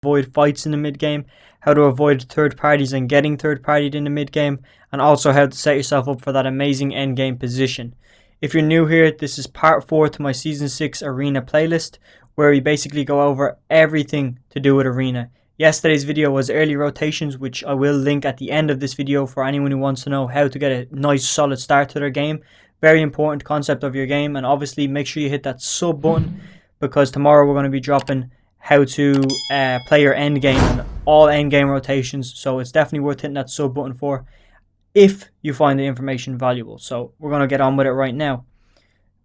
avoid fights in the mid game, how to avoid third parties and getting third partied in the mid game, and also how to set yourself up for that amazing end game position. If you're new here, this is part 4 to my season 6 arena playlist, where we basically go over everything to do with arena. Yesterday's video was early rotations, which I will link at the end of this video for anyone who wants to know how to get a nice solid start to their game. Very important concept of your game, and obviously make sure you hit that sub button, because tomorrow we're going to be dropping how to play your end game and all end game rotations, so it's definitely worth hitting that sub button for if you find the information valuable. So we're going to get on with it right now.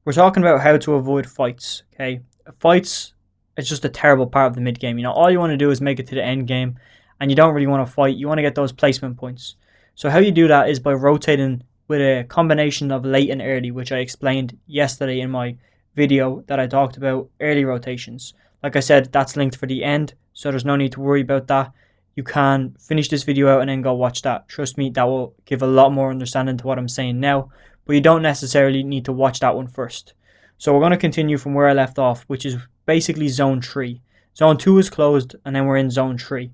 We're talking about how to avoid fights. Okay, fights, it's just a terrible part of the mid game. You know, all you want to do is make it to the end game, and you don't really want to fight. You want to get those placement points. So how you do that is by rotating with a combination of late and early, which I explained yesterday in my video that I talked about early rotations. Like I said, that's linked for the end, so there's no need to worry about that. You can finish this video out and then go watch that. Trust me, that will give a lot more understanding to what I'm saying now, but you don't necessarily need to watch that one first. So we're going to continue from where I left off, which is basically zone 3. Zone 2 is closed, and then we're in zone 3.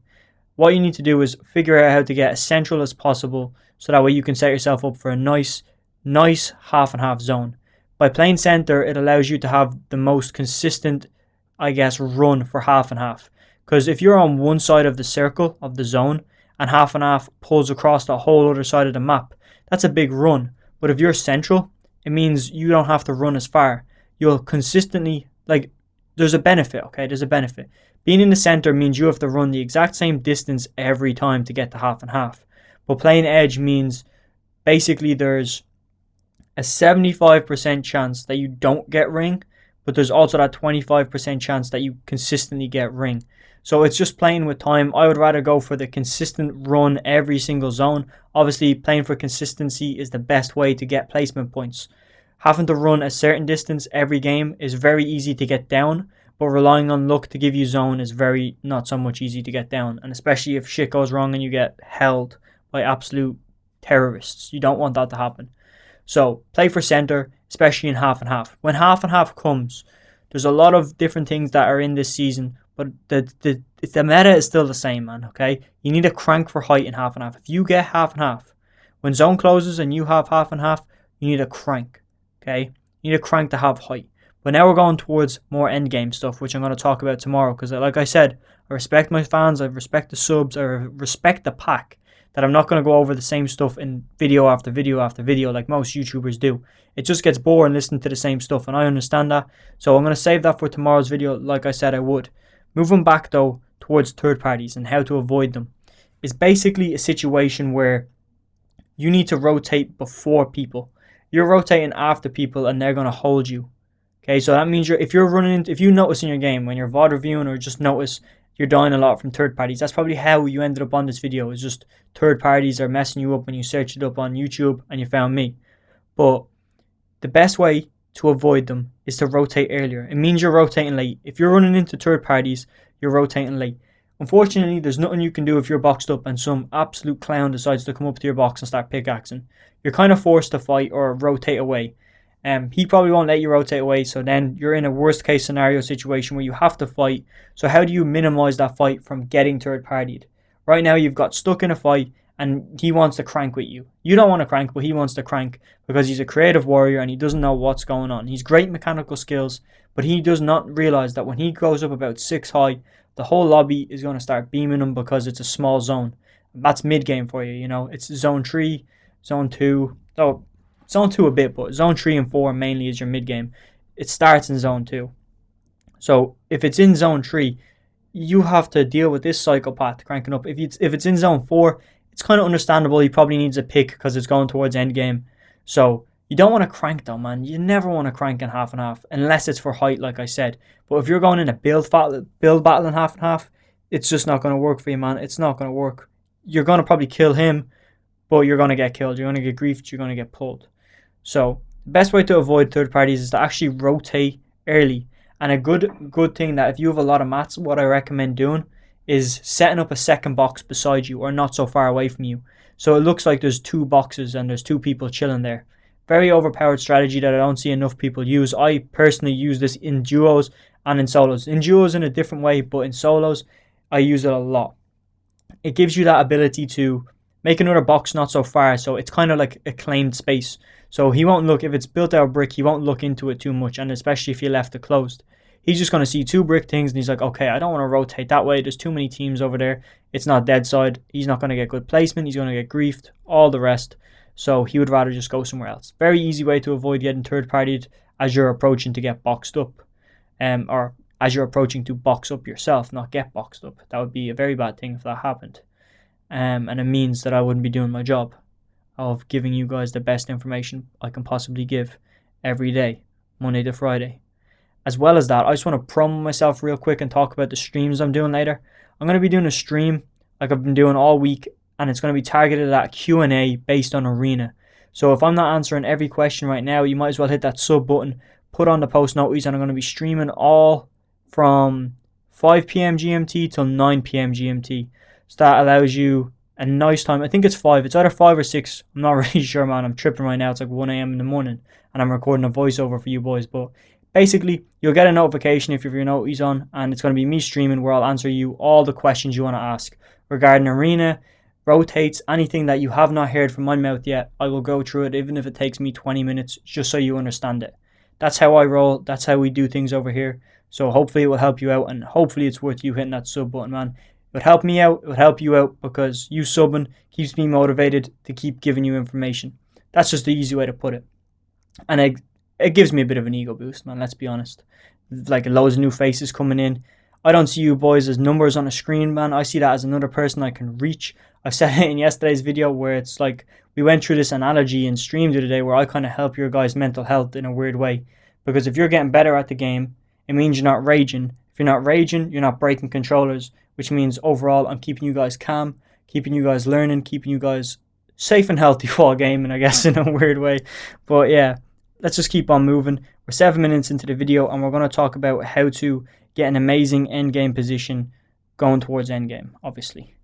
What you need to do is figure out how to get as central as possible, so that way you can set yourself up for a nice half and half zone. By playing center, it allows you to have the most consistent, I guess, run for half and half. Because if you're on one side of the circle of the zone and half pulls across the whole other side of the map, that's a big run. But if you're central, it means you don't have to run as far. You'll consistently, like, there's a benefit, okay? There's a benefit. Being in the center means you have to run the exact same distance every time to get to half and half. But playing edge means basically there's a 75% chance that you don't get ring, but there's also that 25% chance that you consistently get ring. So it's just playing with time. I would rather go for the consistent run every single zone. Obviously, playing for consistency is the best way to get placement points. Having to run a certain distance every game is very easy to get down, but relying on luck to give you zone is very not so much easy to get down. And especially if shit goes wrong and you get held by absolute terrorists. You don't want that to happen. So play for center, especially in half and half. When half and half comes, there's a lot of different things that are in this season, but the meta is still the same, man, okay? You need a crank for height in half and half. If you get half and half, when zone closes and you have half and half, you need a crank, okay? You need a crank to have height. But now we're going towards more endgame stuff, which I'm going to talk about tomorrow, because like I said, I respect my fans, I respect the subs, I respect the pack, that I'm not going to go over the same stuff in video after video after video like most YouTubers do. It just gets boring listening to the same stuff, and I understand that. So I'm going to save that for tomorrow's video like I said I would. Moving back though towards third parties and how to avoid them is basically a situation where you need to rotate before people. You're rotating after people and they're going to hold you. Okay, so that means if you notice in your game when you're VOD reviewing or just notice you're dying a lot from third parties, that's probably how you ended up on this video. Is just third parties are messing you up when you search it up on YouTube and you found me. But the best way to avoid them is to rotate earlier. It means you're rotating late. If you're running into third parties, you're rotating late. Unfortunately, there's nothing you can do if you're boxed up and some absolute clown decides to come up to your box and start pickaxing. You're kind of forced to fight or rotate away. He probably won't let you rotate away, so then you're in a worst case scenario situation where you have to fight. So how do you minimize that fight from getting third partied? Right now you've got stuck in a fight and he wants to crank with you. You don't want to crank, but he wants to crank because he's a creative warrior and he doesn't know what's going on. He's great mechanical skills, but he does not realize that when he goes up about 6 high, the whole lobby is going to start beaming him because it's a small zone. That's mid game for you, you know. It's zone 3, zone 2. So zone 2 a bit, but zone 3 and 4 mainly is your mid game. It starts in zone 2. So if it's in zone 3, you have to deal with this psychopath cranking up. If it's in zone 4, it's kind of understandable. He probably needs a pick because it's going towards endgame. So you don't want to crank though, man. You never want to crank in half and half unless it's for height, like I said. But if you're going in a build battle in half and half, it's just not going to work for you, man. It's not going to work. You're going to probably kill him, but you're going to get killed. You're going to get griefed. You're going to get pulled. So the best way to avoid third parties is to actually rotate early. And a good thing that if you have a lot of mats, what I recommend doing is setting up a second box beside you or not so far away from you. So it looks like there's 2 boxes and there's 2 people chilling there. Very overpowered strategy that I don't see enough people use. I personally use this in duos and in solos. In duos in a different way, but in solos, I use it a lot. It gives you that ability to make another box not so far, so it's kind of like a claimed space. So he won't look, if it's built out of brick, he won't look into it too much, and especially if you left it closed. He's just going to see 2 brick things, and he's like, okay, I don't want to rotate that way. There's too many teams over there. It's not dead side. He's not going to get good placement. He's going to get griefed, all the rest. So he would rather just go somewhere else. Very easy way to avoid getting third-partied as you're approaching to get boxed up. Or as you're approaching to box up yourself, not get boxed up. That would be a very bad thing if that happened. And it means that I wouldn't be doing my job of giving you guys the best information I can possibly give every day, Monday to Friday. As well as that, I just want to promo myself real quick and talk about the streams I'm doing later. I'm going to be doing a stream like I've been doing all week, and it's going to be targeted at Q&A based on Arena. So if I'm not answering every question right now, you might as well hit that sub button, put on the post notice, and I'm going to be streaming all from 5 p.m. GMT till 9 p.m. GMT. So that allows you a nice time. I think it's 5. It's either 5 or 6. I'm not really sure, man. I'm tripping right now. It's like 1 a.m. in the morning, and I'm recording a voiceover for you boys. But basically, you'll get a notification if your notice on, and it's going to be me streaming where I'll answer you all the questions you want to ask regarding Arena, rotates, anything that you have not heard from my mouth yet. I will go through it, even if it takes me 20 minutes, just so you understand it. That's how I roll. That's how we do things over here. So hopefully it will help you out, and hopefully it's worth you hitting that sub button, man. It would help me out. It would help you out because you subbing keeps me motivated to keep giving you information. That's just the easy way to put it. And it gives me a bit of an ego boost, man. Let's be honest. Like loads of new faces coming in. I don't see you boys as numbers on a screen, man. I see that as another person I can reach. I said it in yesterday's video where it's like we went through this analogy in stream today where I kind of help your guys' mental health in a weird way. Because if you're getting better at the game, it means you're not raging. If you're not raging, you're not breaking controllers, which means overall I'm keeping you guys calm, keeping you guys learning, keeping you guys safe and healthy while gaming, I guess, in a weird way. But yeah, let's just keep on moving. We're 7 minutes into the video, and we're going to talk about how to get an amazing endgame position going towards endgame, obviously.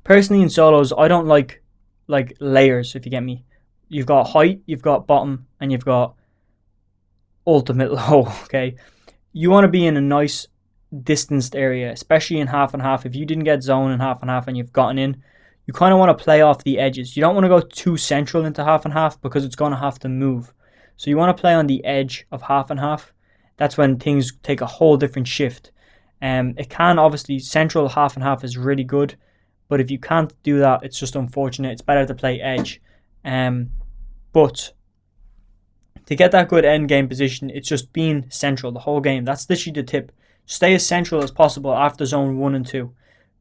Personally, in solos, I don't like layers, if you get me. You've got height, you've got bottom, and you've got ultimate low, okay? You want to be in a nice distanced area, especially in half and half. If you didn't get zone in half and half and you've gotten in, you kind of want to play off the edges. You don't want to go too central into half and half because it's going to have to move. So you want to play on the edge of half and half. That's when things take a whole different shift. It can obviously, central half and half is really good, but if you can't do that, it's just unfortunate. It's better to play edge. But to get that good end game position, it's just being central the whole game. That's literally the tip. Stay as central as possible after zone 1 and 2.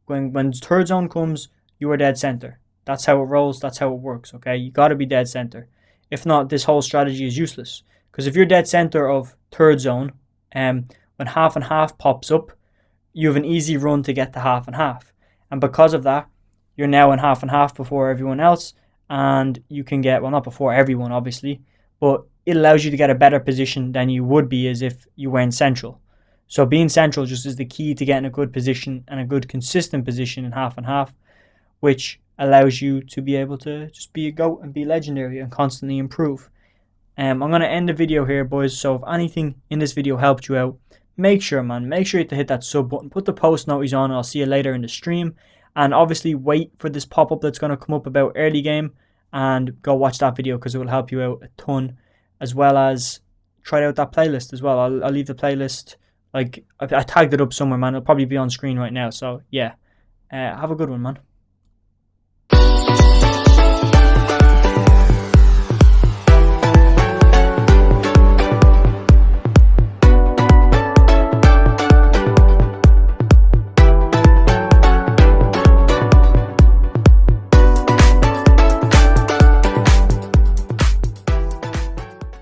When third zone comes, you are dead center. That's how it rolls. That's how it works, okay? You got to be dead center. If not, this whole strategy is useless. Because if you're dead center of third zone, when half and half pops up, you have an easy run to get to half and half. And because of that, you're now in half and half before everyone else. And you can get, well, not before everyone, obviously, but it allows you to get a better position than you would be as if you were in central. So being central just is the key to getting a good position and a good consistent position in half and half, which allows you to be able to just be a GOAT and be legendary and constantly improve. I'm going to end the video here, boys. So if anything in this video helped you out, make sure you hit that sub button, put the post notice on, and I'll see you later in the stream. And obviously wait for this pop-up that's going to come up about early game and go watch that video because it will help you out a ton, as well as try out that playlist as well. I'll leave the playlist, like I tagged it up somewhere, man. It'll probably be on screen right now. So yeah, have a good one, man.